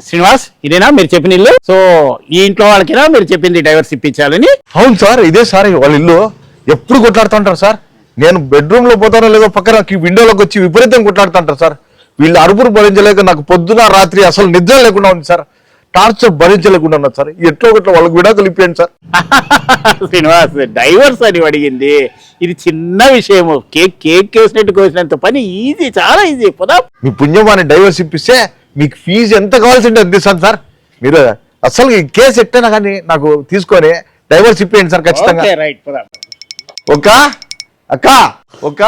శ్రీనివాస్, ఇదేనా మీరు చెప్పిన ఇల్లు? సో ఈ ఇంట్లో వాళ్ళకినా మీరు చెప్పింది డైవర్స్ ఇప్పించాలని? అవును సార్, ఇదే సార్ వాళ్ళ ఇల్లు. ఎప్పుడు కొట్లాడుతుంటారు సార్. నేను బెడ్రూమ్ లో పోతానో లేదో పక్కన విండోలోకి వచ్చి విపరీతం కొట్లాడుతుంటారు సార్. వీళ్ళు అరుపులు భరించలేక నాకు పొద్దున రాత్రి అసలు నిద్ర లేకుండా ఉంది సార్. టార్చర్ భరించలేకుండా ఉన్నది సార్. ఎట్లా ఒకట్లా వాళ్ళకి విడాకులు ఇప్పియండి సార్. శ్రీనివాస్, డైవర్స్ అని అడిగింది, ఇది చిన్న విషయము. కేక్ వేసినట్టు కోసినంత పని ఈజీ, చాలా ఈజీ. పోదా మీ పుణ్యమాని డైవర్స్ ఇప్పిస్తే మీకు ఫీజు ఎంత కావాల్సి ఉంటే అందిస్తాను సార్. మీరు అసలు ఈ కేసు ఎట్టైనా కానీ నాకు తీసుకొని డైవర్స్ ఇప్పియండి సార్ ఖచ్చితంగా. రైట్, పోదా. ఒక అక్క ఒక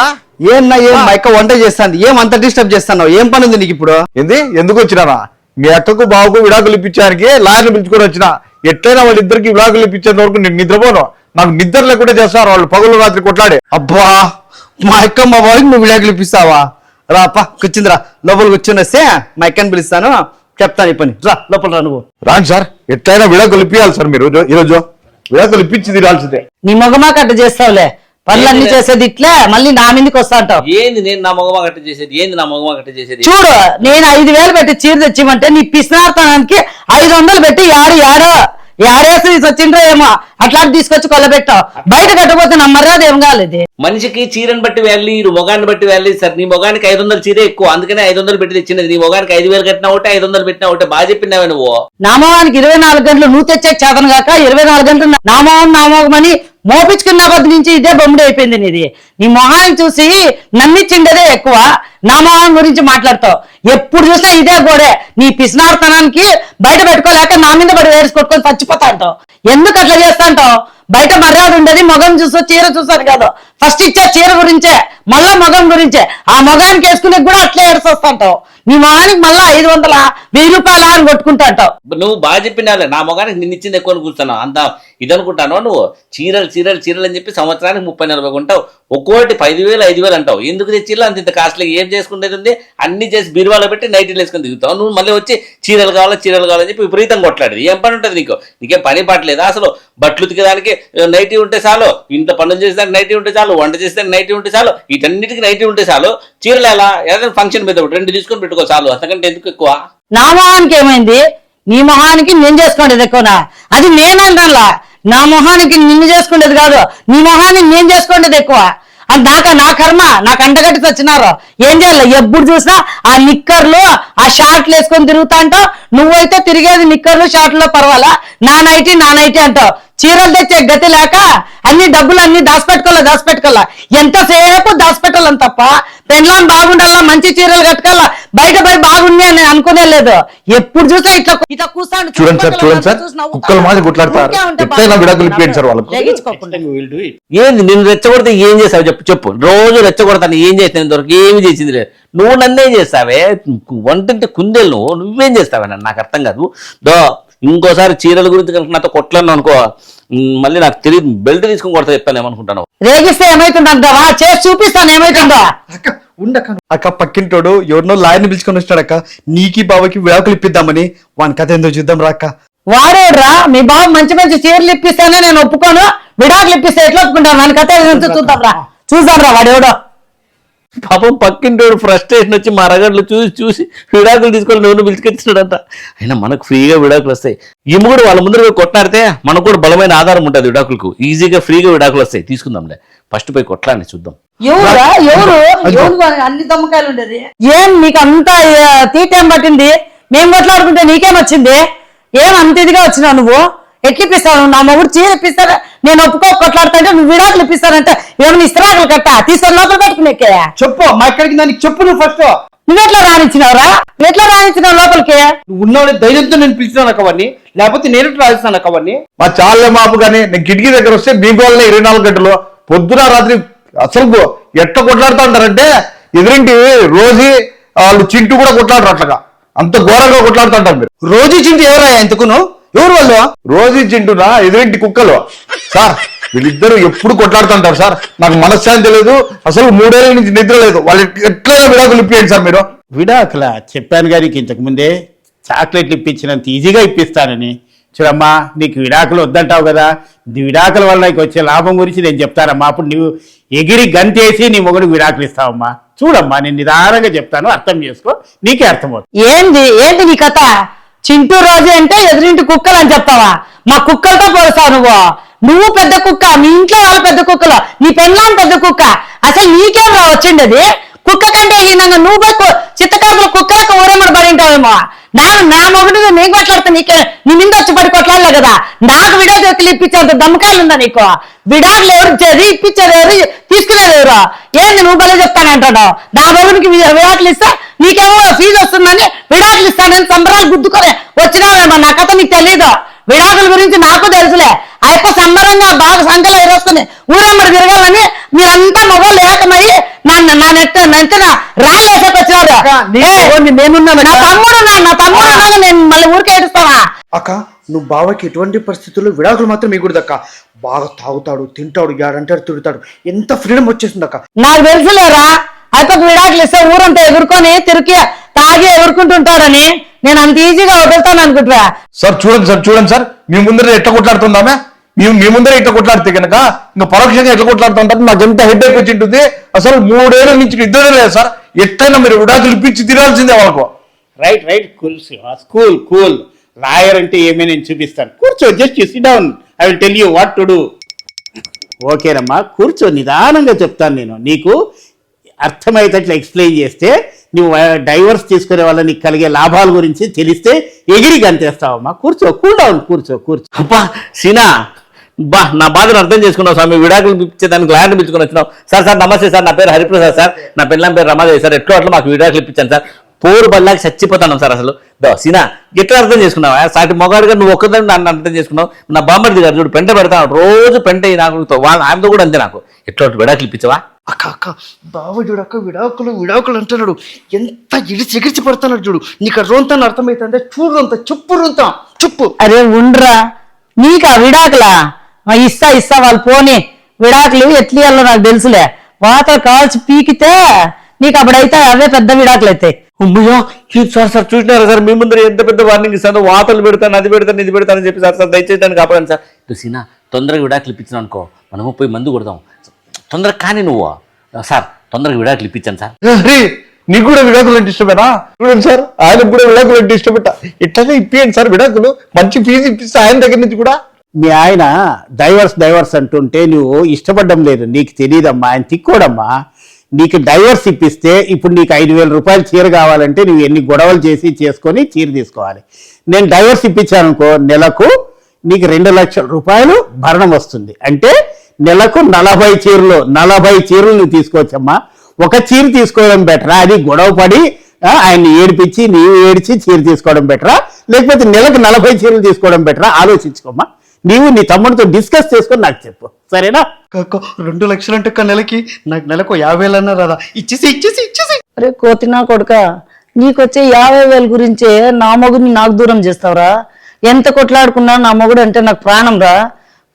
ఏమన్నా ఏం మా అక్క వంట చేస్తాను, ఏం అంత డిస్టర్బ్ చేస్తాను? ఏం పని ఉంది నీకు ఇప్పుడు? ఏంది, ఎందుకు వచ్చినానా? మీ అక్కకు బావకు విడాకులు ఇప్పించడానికి లాయర్ని పిలుచుకొని వచ్చిన. ఎట్లయినా వాళ్ళిద్దరికి విడాకులు ఇప్పించేంత వరకు నేను నిద్రపోను. నాకు నిద్ర లేకుండా చేస్తారు వాళ్ళు పగలు రాత్రి కొట్లాడే. అబ్బా, మా అక్క మా బాబుకి నువ్వు విడాకులు ఇప్పిస్తావా? రాపా, కూర్చుందిరా, లోపల కూర్చొని వస్తే మా అక్కని పిలుస్తాను, చెప్తాను ఈ పని. రా లోపల రా. నువ్వు రాండి సార్, ఎట్లయినా విడాకులు ఇప్పియాలి సార్. మీరు ఈరోజు విడాకులు ఇప్పించి తీరాల్సిందే. నీ మొగమా కట్ట చేస్తావులే, పనులన్నీ చేసేది ఇట్లే, మళ్ళీ నా మీదకి వస్తా అంటావు. ఏంది నేను నా మొగమా కట్ట చేసేది? ఏంది నా మొగమా కట్ట చేసేది? చూడు, నేను 5,000 పెట్టి చీర తెచ్చిమంటే నీ పిసినార్థానికి 500 పెట్టి యాడేసి వచ్చిండ్రో ఏమో అట్లా తీసుకొచ్చి కొల్లబెట్టావు. బయట కట్టకపోతే నా మర్యాద ఏం కాలేదు. మనిషికి చీరను బట్టి వాల్యూ, మొగాన్ని బట్టి వాల్యూ సార్. నీ మొగానికి 500 చీరే ఎక్కువ, అందుకనే 500 పెట్టి తెచ్చినది. నీ మొగానికి 5,000 కట్టినా ఒకటే, 500 పెట్టినా ఒకటే. బాగా చెప్పినావే నువ్వు. నామోహానికి 24 గంటలు నువ్వు తెచ్చే చేతను కాక 24 గంటలు నామోహమని మోపించుకున్న పద్ధతి నుంచి ఇదే బొమ్మడి అయిపోయింది నీది. నీ మొహాన్ని చూసి నమ్మించిండేదే ఎక్కువ, నా మొహం గురించి మాట్లాడతావు. ఎప్పుడు చూసినా ఇదే గోడే. నీ పిసినార్తనానికి బయట పెట్టుకోలేక నా మీద పడి వేసి కొట్టుకొని చచ్చిపోతా అంటావు. ఎందుకు అట్లా చేస్తా అంటావు? బయట మర్యాద ఉండేది మొగం చూసో చీర చూసాను కాదు, ఫస్ట్ ఇచ్చే చీర గురించే, మళ్ళా మొగం గురించే. ఆ మొగానికి వేసుకునే కూడా అట్లే ఏడ్చొస్తాంటావు. నీ మొగానికి మళ్ళా 500 1000 రూపాయలు అని కొట్టుకుంటా అంటావు. నువ్వు బాగా చెప్పినావులే, నా మొగానికి నిన్ను ఇచ్చింది ఎక్కువ కూర్చున్నావు. అంత ఇదనుకుంటాను నువ్వు. చీరలు అని చెప్పి సంవత్సరానికి 30-40 కొంటావు. ఒక్కోటి 5,000 5,000 అంటావు. ఎందుకు తెచ్చిల్లా అంత ఇంత కాస్ట్లీ? ఏం చేసుకునేది ఉంది? అన్ని చేసి బీరువాలో పెట్టి నైటీలు వేసుకొని దిగుతావు. నువ్వు మళ్ళీ వచ్చి చీరలు కావాలని చెప్పి విపరీతం కొట్లాడేది. ఏం పని ఉంటుంది నీకు? నీకేం పని పట్టలేదా అసలు? బట్టలు ఉతికేదానికి నైటీ ఉంటే చాలు, ఇంట్లో పనులు చేసేదానికి నైటీ ఉంటే చాలు, వంట చేసేదానికి నైటీ ఉంటే చాలు, వీటన్నిటికీ నైటీ ఉంటే చాలు. చీరలు ఎలా ఏదైనా ఫంక్షన్ మీద 2 తీసుకొని పెట్టుకో చాలు, అంతకంటే ఎందుకు ఎక్కువ? నా మొహానికి ఏమైంది? నీ మొహానికి నేను చేసుకునేది ఎక్కువనా? అది నేనంటానులా. నా మొహానికి నిన్ను చేసుకునేది కాదు, నీ మొహాన్ని నేను చేసుకునేది ఎక్కువ. అది నా కర్మ, నాకు అంటగట్టి వచ్చినారు. ఏం చేయాలి? ఎప్పుడు చూసినా ఆ నిక్కర్లు ఆ షార్ట్లు వేసుకొని తిరుగుతా అంటావు. నువ్వైతే తిరిగేది నిక్కర్లు షార్ట్లో పర్వాలా, నా నైటీ అంటావు. చీరలు తెచ్చే గతి లేక అన్ని డబ్బులు అన్ని దాచిపెట్టుకోవాలా. ఎంతసేపు దాచిపెట్టాలని తప్ప పెండ్లాం బాగుండాలా, మంచి చీరలు కట్టుకోవాలా, బయట బాగుంది అని అనుకునే లేదు. ఎప్పుడు చూసా ఇట్లా కూర్చోండి. చూడండి సార్, కుక్కల మాది కొట్లాడతారు. ఎట్లయినా విడాకులు ఇప్పియండి సార్ వాళ్ళకు. ఏంది నిన్ను రెచ్చగొడితే ఏం చేస్తావు? చెప్పు. రోజు రెచ్చగొడతాను. ఏం చేస్తాను? ఇంతవరకు ఏమి చేసింది లేదు. నువ్వు నన్నేం చేస్తావే? వంటంటే కుందేలు నువ్వేం చేస్తావే? నాకు అర్థం కాదు. ఇంకోసారి చీరల గురించి కనుక నాతో కొట్లాను అనుకో, మళ్ళీ నాకు తెలియదు, బెల్ట్ తీసుకొని కొడతా చెప్పాను ఏమనుకుంటాను. రేగిస్తే ఏమైతుందంటావా? చేసి చూపిస్తాను ఏమైతుందో. అక్క పక్కింటోడు ఎవరినో లాయర్ని పిలుచుకొని వచ్చాడక్క, నీకి బావకి విడాకులు ఇప్పిద్దామని. వాని కథ ఏందో చూద్దాం రా అక్క. వాడేడ్రా మీ బాబు మంచి చీరలు ఇప్పిస్తానే నేను ఒప్పుకోను, విడాకులు ఇప్పిస్తే ఎట్లా ఒప్పుకుంటాను? వాని కథ చూద్దాం రా వాడేవడో. పాపం పక్కింటోడు ఫ్రస్ట్రేషన్ వచ్చి మా రగడ్లు చూసి విడాకులు తీసుకొని నువ్వు పిలుచుకొచ్చినాడంట. అయినా మనకు ఫ్రీగా విడాకులు వస్తాయి. ఈమె కూడా వాళ్ళ ముందర కొట్లాడితే మనకు కూడా బలమైన ఆధారం ఉంటుంది విడాకులకు. ఈజీగా ఫ్రీగా విడాకులు వస్తాయి. తీసుకుందాంలే, ఫస్ట్ పోయి కొట్లాడి చూద్దాం. ఎవరు అన్ని దమ్మకాయలు ఉండేది? ఏం నీకు అంత తీటేం పట్టింది? మేము కొట్లాడుకుంటే నీకేమొచ్చింది? ఏం అంత ఇదిగా వచ్చినావు నువ్వు? ఎట్లిప్పిస్తావు? నా మొగుడు చీర ఇప్పిస్తారా నేను ఒప్పుకో కొట్లాడుతా అంటే నువ్వు విడాకులు ఇప్పిస్తానంటే ఏమైనా ఇస్తరాకులు కట్ట తీసుకొని లోపల పెట్టుకునేకే? చెప్పు మా ఎక్కడికి దానికి చెప్పు. నువ్వు ఫస్ట్ నువ్వెట్లా రాణించినావురా? ఎట్లా రాణించినావు లోపలికి? నువ్వు ఉన్నావు ధైర్యంతో నేను పిలిచినాను అవన్నీ, లేకపోతే నేను రాజిస్తాను అవన్నీ. మా చాలే మాపు కానీ నేను కిటికీ దగ్గర వస్తే మీ గోళ్ళనే 24 గంటలు పొద్దున రాత్రి అసలు ఎట్లా కొట్లాడుతూ ఉంటారంటే ఎదురింటి రోజు వాళ్ళు చింటూ కూడా కొట్లాడరు. అట్లా అంత ఘోరంగా కొట్లాడుతుంటారు. మీరు రోజు చింటూ ఎవరా ఎంతకును? ఎవరు వాళ్ళు? రోజు చింటూనా ఎదురింటి కుక్కలు సార్. వీళ్ళిద్దరు ఎప్పుడు కొట్లాడుతుంటారు సార్. నాకు మనశ్శాంతి లేదు, అసలు 3 ఏళ్ళ నుంచి నిద్ర లేదు. వాళ్ళు ఎట్లయినా విడాకులు ఇప్పియండి సార్. మీరు విడాకులా? చెప్పాను కానీ ఇంతకు ముందే చాక్లెట్లు ఇప్పించినంత ఈజీగా ఇప్పిస్తానని. చూడమ్మా, నీకు విడాకులు వద్దంటావు కదా, విడాకుల వల్ల నీకు వచ్చే లాభం గురించి నేను చెప్తానమ్మా. అప్పుడు నువ్వు ఎగిరి గంతేసి నీ మొగుడికి విడాకులు ఇస్తావమ్మా. చూడమ్మా, నేను నిదానంగా చెప్తాను, అర్థం చేసుకో, నీకే అర్థమవుతుంది. ఏంది నీ కథ? చింటూ రోజు అంటే ఎదురింటి కుక్కలు అని చెప్తావా? మా కుక్కలతో పోలుస్తావు నువ్వు పెద్ద కుక్క, మీ ఇంట్లో వాళ్ళు పెద్ద కుక్కలు, నీ పెళ్ళాం పెద్ద కుక్క. అసలు నీకేం రా వచ్చిండేది? కుక్క కంటే హీనంగా నువ్వు చిత్తకాపులు కుక్కలకు ఊరేమడి పడి ఉంటావేమో. నా మొగుడు నీకు మాట్లాడుతా, నీకే నీ మీద వచ్చి పడి కొట్లాడలే కదా. నాకు విడాకులు ఇప్పించేంత దమ్మకాయలు ఉందా నీకు? విడాకులు ఎవరు ఇచ్చేది, ఇప్పించేది ఎవరు, తీసుకునేది ఎవరు? ఏంది నువ్వు బలే చెప్తానంటాడు? నా మొగుడికి విడాకులు ఇస్తా నీకేమో ఫీజు వస్తుందని విడాకులు ఇస్తానని సంబరాలు గుద్దుకొని వచ్చినావేమో. నా కథ నీకు తెలీదు. విడాకుల గురించి నాకు తెలుసులే. అయిపో సంబరంగా బాగా సంఖ్యలో ఎరేసుకుని ఊరేమ్మడి తిరగాలని మీరంతా మొగోళ్ళు ఏకమయ్యి నా నెట్టిన రాయి వేసేకి వచ్చినారు. నా తమ్ముడు నేను మళ్ళీ ఊరికే ఏడుస్తావా? అక్క నువ్వు బావకి ఎటువంటి పరిస్థితుల్లో విడాకులు మాత్రం ఇవ్వకూడదు అక్క. బాగా తాగుతాడు, తింటాడు, యాడంటాడు, తిరుగుతాడు, ఎంత ఫ్రీడమ్ వచ్చేసింది అక్క. నాకు తెలుసులేరా, అయిపోయి విడాకులు ఇస్తే ఊరంతా ఎగురుకొని తిరిగి తాగి ఎగురుకుంటుంటాడని. నేను అంత ఈజీగా వదులుతాను అనుకుంటా. సార్ చూడండి సార్, మీ ముందర ఎట్లా కొట్లాడుతుందామే? మీ ముందర ఇట్లా కొట్లాడితే కనుక ఇంకా పరోక్షంగా ఎట్లా కొట్లాడుతుంటారు? నాకు ఎంత హెడ్ ఎక్ వచ్చి ఉంటుంది. అసలు 3 ఏళ్ల నుంచి ఇద్దరే లేదు సార్. ఎట్లయినా మీరు విడాకులు ఇప్పించి తినాల్సిందే వాళ్ళకు. Right cool. లాయర్ అంటే ఏమీ నేను చూపిస్తాను. కూర్చో, just SIT down. I will tell you what to do. ఓకేనమ్మా, కూర్చో, నిదానంగా చెప్తాను. నేను నీకు అర్థమయ్యేటట్లు ఎక్స్ప్లెయిన్ చేస్తే నువ్వు డైవర్స్ తీసుకునే వల్ల నీకు కలిగే లాభాల గురించి తెలిస్తే ఎగిరి గంతేస్తావమ్మా. కూర్చో, కూల్ డౌన్, కూర్చో. అబ్బా సీనా, బా నా బాధను అర్థం చేసుకున్నావు స్వామి. విడాకులు ఇప్పించేదానికి లాయర్ని పిలుచుకొని వచ్చినావు. సార్ నమస్తే సార్, నా పేరు హరిప్రసాద్ సార్, నా పిల్లం పేరు రమాదేవి సార్. అట్లా మాకు విడాకులు ఇప్పించాను సార్. పోరు బల్లాకి చచ్చిపోతాను సార్. అసలు సీనా ఎట్లా అర్థం చేసుకున్నావా? సాటి మొగాడుగా నువ్వు ఒక్కదాన్ని నన్ను అర్థం చేసుకున్నావు. నా బామ్మడిది గారు చూడు పెంట పెడతాను రోజు, పెంట నాకు ఆయనతో కూడా అంతే. నాకు ఎట్లా విడాకులు ఇప్పించవా? అక్క బావ చూడక్క విడాకులు అంటున్నాడు. ఎంత ఎగిరిచి పడుతున్నాడు చూడు. నీకు రోంతాను అర్థమైతే చూడు, అంత చెప్పు. అరే ఉండ్రా, నీకా విడాకులా? ఇస్తా వాళ్ళు పోనీ. విడాకులు ఎట్లియాలో నాకు తెలుసులే. వాతలు కాల్చి పీకితే నీకు అప్పుడైతే అవే పెద్ద విడాకులు అయితే. అమ్మయ్యో సార్ చూసినారా సార్, మీ ముందర ఎంత పెద్ద వార్నింగ్ ఇస్తాను. వాతలు పెడతాను, అది పెడతాను, ఇది పెడతానని చెప్పి సార్ దయచేసి దాన్ని కాపాడండి సార్. సీనా తొందరగా విడాకులు ఇప్పించాను అనుకో, మనము పోయి మందు కొడదాం తొందరగా. కానీ నువ్వు సార్ తొందరగా విడాకులు ఇప్పించాను సార్. నీకు కూడా విడాకులు అంటే ఇష్టమేనా? చూడండి సార్, ఆయనకు కూడా విడాకులు అంటే ఇష్టపెట్ట. ఇట్లనే ఇప్పియండి సార్ విడాకులు. మంచి ఫీజు ఇప్పిస్తే ఆయన దగ్గర నుంచి కూడా. మీ ఆయన డైవర్స్ అంటుంటే నువ్వు ఇష్టపడడం లేదు, నీకు తెలియదమ్మా. ఆయన తిక్కోడమ్మా. నీకు డైవర్స్ ఇప్పిస్తే ఇప్పుడు నీకు 5,000 రూపాయలు చీర కావాలంటే నువ్వు ఎన్ని గొడవలు చేసుకొని చీర తీసుకోవాలి. నేను డైవర్స్ ఇప్పించాను అనుకో, నెలకు నీకు 2 లక్షల రూపాయలు భరణం వస్తుంది. అంటే నెలకు 40 చీరలు నువ్వు తీసుకోవచ్చమ్మా. ఒక చీర తీసుకోవడం బెటరా? అది గొడవ పడి ఆయన్ని ఏడిపించి నీవు ఏడిచి చీర తీసుకోవడం బెటరా, లేకపోతే నెలకు 40 చీరలు తీసుకోవడం బెటరా? ఆలోచించుకోమ్మా. నీవు నీ తమ్ముడితో డిస్కస్ చేసుకొని నాకు చెప్పు, సరేనా? 2 లక్షలు అంటే నెలకి, నాకు నెలకు 50,000 అన్నా రాదా? ఇచ్చేసి. అరే కోతినా కొడుక, నీకొచ్చే 50,000 గురించే నా మొగుడిని నాకు దూరం చేస్తావురా? ఎంత కొట్లాడుకున్నా నా మొగుడు అంటే నాకు ప్రాణం రా.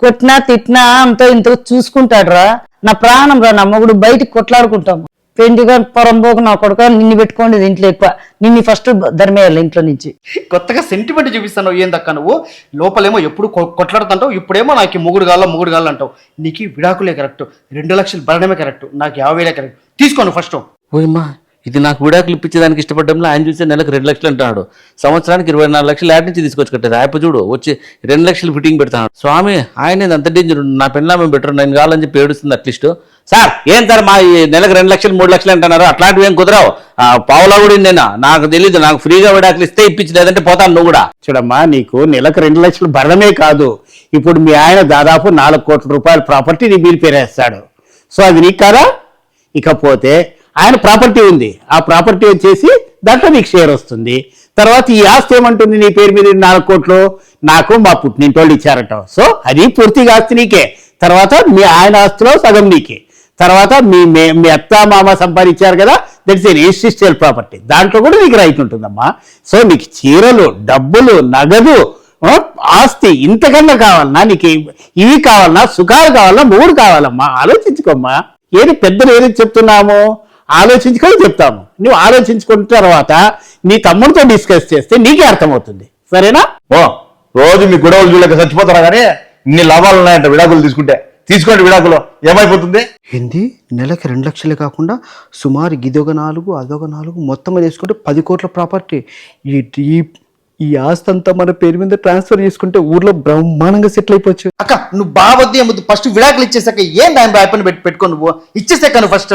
కొట్టినా తిట్టినా అంతో ఇంతో చూసుకుంటాడు రా. నా ప్రాణం రా నా మొగుడు. బయటికి కొట్లాడుకుంటాము. పెండిగా పొరంబోకు నా కొడుక, నిన్ను పెట్టుకోండి ఇంట్లో ఎక్కువ. నిన్ను ఫస్ట్ ధర్మేయాలి ఇంట్లో నుంచి. కొత్తగా సెంటిమెంట్ చూపిస్తాను ఏందక్క నువ్వు. లోపలేమో ఎప్పుడు కొట్లాడుతుంటావు, ఇప్పుడేమో నాకు మూగుడు గాళ్ళు అంటావు. నీకు విడాకులే కరెక్ట్, 2 లక్షలు భరణమే కరెక్ట్, నాకు 50,000 కరెక్ట్. తీసుకోను ఫస్ట్. ఓయమ్మా, ఇది నాకు విడాకులు ఇప్పించేదానికి ఇష్టపడ్డంలో ఆయన చూస్తే నెలకు 2 లక్షలు అంటున్నాడు. సంవత్సరానికి 24 లక్షలు యాడ్ నుంచి తీసుకొచ్చి కట్టేది. ఆయప్ప చూడు వచ్చి 2 లక్షలు ఫిట్టింగ్ పెడతాడు. స్వామి ఆయన అంత డేంజర్. నా పెళ్ళామే బెటర్, నేను కావాలని చెప్పి ఏడుస్తుంది అట్లీస్ట్. సార్ ఏం సార్ మా నెలకు 2 లక్షలు 3 లక్షలు అంటున్నారు? అట్లాంటివి ఏం కుదరావు. పావులా కూడా నేనా? నాకు తెలీదు. నాకు ఫ్రీగా విడాకులు ఇస్తే ఇప్పించి, లేదంటే పోతాను నువ్వు కూడా. చూడమ్మా, నీకు నెలకు 2 లక్షలు భరణమే కాదు, ఇప్పుడు మీ ఆయన దాదాపు 4 కోట్ల రూపాయల ప్రాపర్టీ నీ బిల్ పేరేస్తాడు. సో అది నీకు కాదా? ఇకపోతే ఆయన ప్రాపర్టీ ఉంది, ఆ ప్రాపర్టీ వచ్చేసి దాంట్లో నీకు షేర్ వస్తుంది. తర్వాత ఈ ఆస్తి ఏమంటుంది, నీ పేరు మీద 4 కోట్లు నాకు మా పుట్టినింటోళ్ళు ఇచ్చారట. సో అది పూర్తిగా ఆస్తి నీకే. తర్వాత మీ ఆయన ఆస్తిలో సగం నీకే. తర్వాత మీ అత్త మామ సంపాదించారు కదా, దట్స్ ఏ ఇన్స్టిట్యూషనల్ ప్రాపర్టీ, దాంట్లో కూడా నీకు రైట్ ఉంటుందమ్మా. సో నీకు చీరలు, డబ్బులు, నగదు, ఆస్తి ఇంతకన్నా కావాలన్నా, నీకు ఇవి కావాలన్నా, సుఖాలు కావాలన్నా, 3 కావాలమ్మా. ఆలోచించుకోమ్మా. ఏది పెద్దలు ఏది చెప్తున్నామో ఆలోచించుకొని చెప్తాము. నువ్వు ఆలోచించుకున్న తర్వాత నీ తమ్ముడితో డిస్కస్ చేస్తే నీకే అర్థమవుతుంది, సరేనా? రోజు మీ గొడవలు చూడలేక చచ్చిపోతారా? కానీ ఇన్ని లాభాలు ఉన్నాయంట విడాకులు తీసుకుంటే. తీసుకోండి విడాకులు, ఏమైపోతుంది? ఏంది నెలకి 2 లక్షలే కాకుండా సుమారు ఇదొక 4 అదొక 4 మొత్తం తీసుకుంటే 10 కోట్ల ప్రాపర్టీ. ఈ ఆస్తి అంతా మన పేరు మీద ట్రాన్స్ఫర్ చేసుకుంటే ఊర్లో బ్రహ్మాండంగా సెటిల్ అయిపోవచ్చు. అక్క నువ్వు బావద్దు ఏమొద్దు, ఫస్ట్ విడాకులు ఇచ్చేసాక ఏం దాని పని పెట్టుకో, నువ్వు ఇచ్చేసాక నువ్వు ఫస్ట్.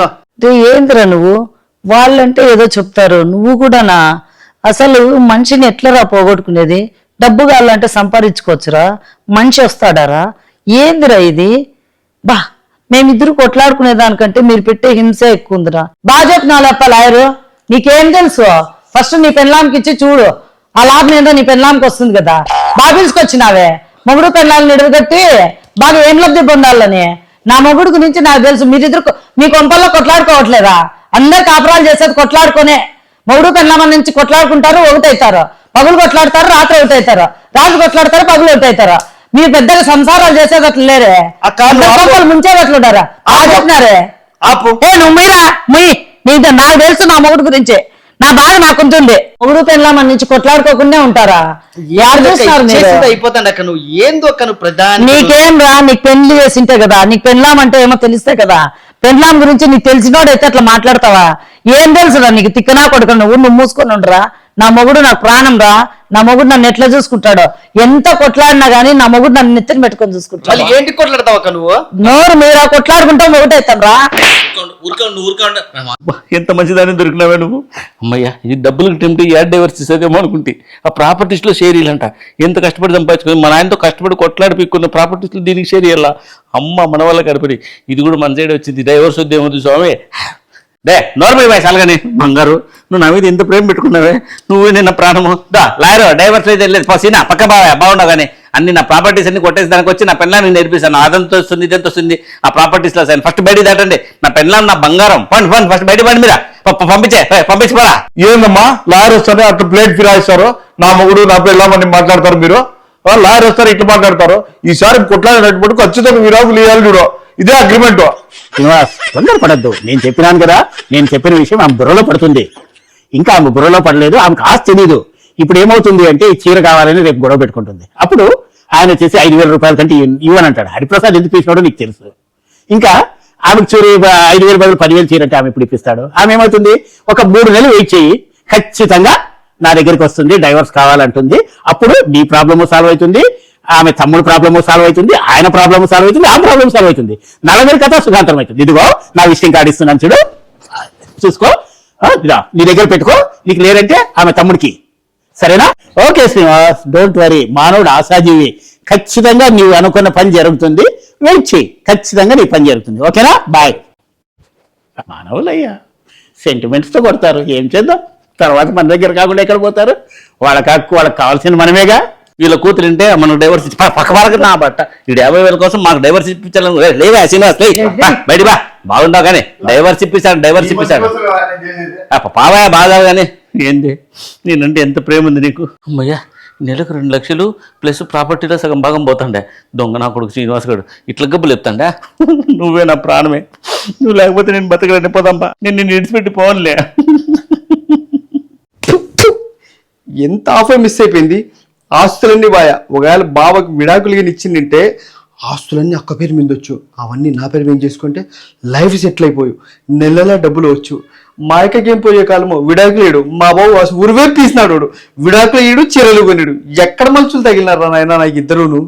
ఏందిరా నువ్వు? వాళ్ళంటే ఏదో చెప్తారు, నువ్వు కూడానా? అసలు మనిషిని ఎట్లరా పోగొట్టుకునేది? డబ్బు కావాలంటే సంపాదించుకోవచ్చురా, మనిషి వస్తాడారా? ఏందిరా ఇది? బా మేమిద్దరు కొట్లాడుకునే దానికంటే మీరు పెట్టే హింసే ఎక్కువ ఉందిరా. బాగా చెప్పినా లేప లాయరు, నీకేం తెలుసు? ఫస్ట్ నీ పెళ్ళాంకి ఇచ్చి చూడు, ఆ లాభం ఏదో నీ పెళ్ళాంకి వస్తుంది కదా. బాగా పిలుచుకొచ్చినావే మొగుడు పెళ్ళాలని నిడవగట్టి బాగా ఏం లబ్ధి పొందాలని. నా మొగుడు గురించి నాకు తెలుసు. మీరిద్దరు మీ కొంపల్లో కొట్లాడుకోవట్లేదా? అందరు కాపురాలు చేసేది కొట్లాడుకునే. మొగుడు పెళ్ళామని నుంచి కొట్లాడుకుంటారు, ఒకటవుతారు. పగులు కొట్లాడతారు, రాత్రి ఒకటవుతారు. రాత్రి కొట్లాడతారు, పగులు ఒకటవుతారు. మీరు పెద్దగా సంసారాలు చేసేది అట్లా లేరే, ముంచేది అట్లుంటారా? చెప్పినారే నువ్వు మీరా ముయ్యి. నాకు తెలుసు నా మొగుడు గురించి, నా బాధ నాకుంటుంది. మొగుడు పెళ్ళామని నుంచి కొట్లాడుకోకుండా ఉంటారా? అయిపోతాను అక్క, నువ్వు ఏందో అక్క నువ్వు ప్రధాని. నీకేం రా, నీకు పెళ్లి చేసింటే కదా, నీకు పెళ్ళామంటే ఏమో తెలిస్తే కదా. పెళ్ళాం గురించి నీకు తెలిసినోడైతే అట్లా మాట్లాడతావా? ఏం తెలుసురా నీకు? తిక్కనా కొడుకు నువ్వు మూసుకొని ఉండరా. నా మొగుడు నాకు ప్రాణం రా. నా మొగుడు నన్ను ఎట్లా చూసుకుంటాడో, ఎంత కొట్లాడినా గానీ నా మొగుడు నన్ను నెత్తిని పెట్టుకొని చూసుకుంటాడు. ఏంటి కొట్లాడతావు అక్క నువ్వు? నోరు మీరా కొట్లాడుకుంటా ఒకటైతాం రా. ఎంత మంచిదాన్ని దొరికినావే నువ్వు. అమ్మయ్యా, ఇది డబ్బులకు టెంప్ట్ యాడ్ డైవర్స్ ఇస్తుందేమో అనుకుంటే ఆ ప్రాపర్టీస్లో షేర్ ఇల్లంట. ఎంత కష్టపడి సంపాదించుకుని మన ఆయనతో కష్టపడి కొట్లాడి పీక్కున్న ప్రాపర్టీస్లో దీనికి షేర్ ఇవ్వాలా? అమ్మ మన వల్ల గడపడి ఇది కూడా మన సైడ్ వచ్చింది. డైవర్స్ వద్దేమో స్వామి. డే నార్మల్ బాయ్ సాల్గానే బంగారు, నువ్వు నా మీద ఎంత ప్రేమ పెట్టుకున్నావే, నువ్వు నిన్న ప్రాణము. దా లాయర్ డైవర్స్ అయితే వెళ్ళలేదు పసినా పక్క బాగున్నావు కానీ అన్ని నా ప్రాపర్టీస్ అన్ని కొట్టేసి దానికి వచ్చి నా పెళ్ళాన్ని నేర్పిస్తాను. అదంతా వస్తుంది ఇదంతా వస్తుంది ఆ ప్రాపర్టీస్లో సార్. ఫస్ట్ బయట దాటండి, నా పెళ్ళాం నా బంగారం. పండి పండి ఫస్ట్ బయట పండి మీరా పంపించిపోరా. ఏందమ్మా లాయర్ వస్తారు అట్లా ప్లేట్ ఫిరాయిస్తారు, నా మొగుడు నా పెళ్ళామని మాట్లాడతారు మీరు. లాయర్ వస్తారు ఇట్లా మాట్లాడతారు. ఈసారి కొట్లాడినట్టు ఖచ్చితంగా విడాకులు ఇవ్వాలి చూడు, ఇదే అగ్రిమెంట్. శ్రీనివాస్ తొందరపడద్దు, నేను చెప్పినాను కదా. నేను చెప్పిన విషయం ఆమె బుర్రలో పడుతుంది. ఇంకా ఆమె బుర్రలో పడలేదు, ఆమెకు ఆస్తి తెలీదు. ఇప్పుడు ఏమవుతుంది అంటే ఈ చీర కావాలని రేపు గొడవ పెట్టుకుంటుంది. అప్పుడు ఆయన వచ్చేసి 5,000 రూపాయల కంటే ఇవ్వనంటాడు. హరిప్రసాద్ ఎందుకు తీసినాడో నీకు తెలుసు. ఇంకా ఆమెకు చూరి 5,000 బదులు 10,000 చీర అంటే ఆమె ఇప్పుడు ఇప్పిస్తాడు. ఆమె ఏమవుతుంది, ఒక 3 నెలలు వెయిట్ చేయి, ఖచ్చితంగా నా దగ్గరికి వస్తుంది, డైవర్స్ కావాలంటుంది. అప్పుడు నీ ప్రాబ్లము సాల్వ్ అవుతుంది, ఆమె తమ్ముడు ప్రాబ్లము సాల్వ్ అవుతుంది, ఆయన ప్రాబ్లము సాల్వ్ అవుతుంది, ఆ ప్రాబ్లమ్ సాల్వ్ అవుతుంది. నలుగురి కథ సుఖాంతరం అవుతుంది. ఇదిగో నా విజిటింగ్ కార్డు ఇస్తున్నాను చూడు, చూసుకో, నీ దగ్గర పెట్టుకో. నీకు లేదంటే ఆమె తమ్ముడికి, సరేనా? Okay Srinivas, don't worry. మానవుడు ఆశాజీవి. ఖచ్చితంగా నీవు అనుకున్న పని జరుగుతుంది. వెయిట్ చేయి, ఖచ్చితంగా నీ పని జరుగుతుంది. ఓకేనా? బాయ్. మానవులయ్యా సెంటిమెంట్స్తో కొడతారు, ఏం చేద్దాం. తర్వాత మన దగ్గర కాకుండా ఎక్కడ పోతారు? వాళ్ళకి కావాల్సిన మనమేగా. వీళ్ళ కూతురింటే మనకు డైవర్స్ ఇచ్చి పక్క పడక నా బట్ట ఈ 50,000 కోసం మాకు డైవర్స్ ఇప్పించాలని లేవా శ్రీనివాస్? బయట బా బాగుండవు కానీ డైవర్స్ ఇప్పిస్తాడు పావయా బాగా కానీ ఏంది నేనంటే ఎంత ప్రేమ ఉంది నీకు. అమ్మయ్యా, నెలకు 2 లక్షలు ప్లస్ ప్రాపర్టీలో సగం భాగం పోతాండే. దొంగ నా కొడుకు శ్రీనివాస్ గారు ఇట్లా గబ్బులు చెప్తాండా. నువ్వే నా ప్రాణమే, నువ్వు లేకపోతే నేను బతకలేని పోదాంపా. నేను విడిచిపెట్టి పోవనులే. ఎంత ఆఫర్ మిస్ అయిపోయింది. ఆస్తులన్నీ బాయా. ఒకవేళ బావకి విడాకులుగా ఇచ్చిందంటే ఆస్తులన్నీ అక్క పేరు మీద వచ్చు, అవన్నీ నా పేరు మీద చేసుకుంటే లైఫ్ సెటిల్ అయిపోయి నెలలా డబ్బులు వచ్చు. మా అక్కకేం పోయే కాలమో విడాకులు వేయడు, మా బాబు ఉరివేరు తీసినాడు. విడాకులు వేయడు, చీరలు కొనిడు. ఎక్కడ మనుషులు తగిలినారా నాయన నాకు ఇద్దరును.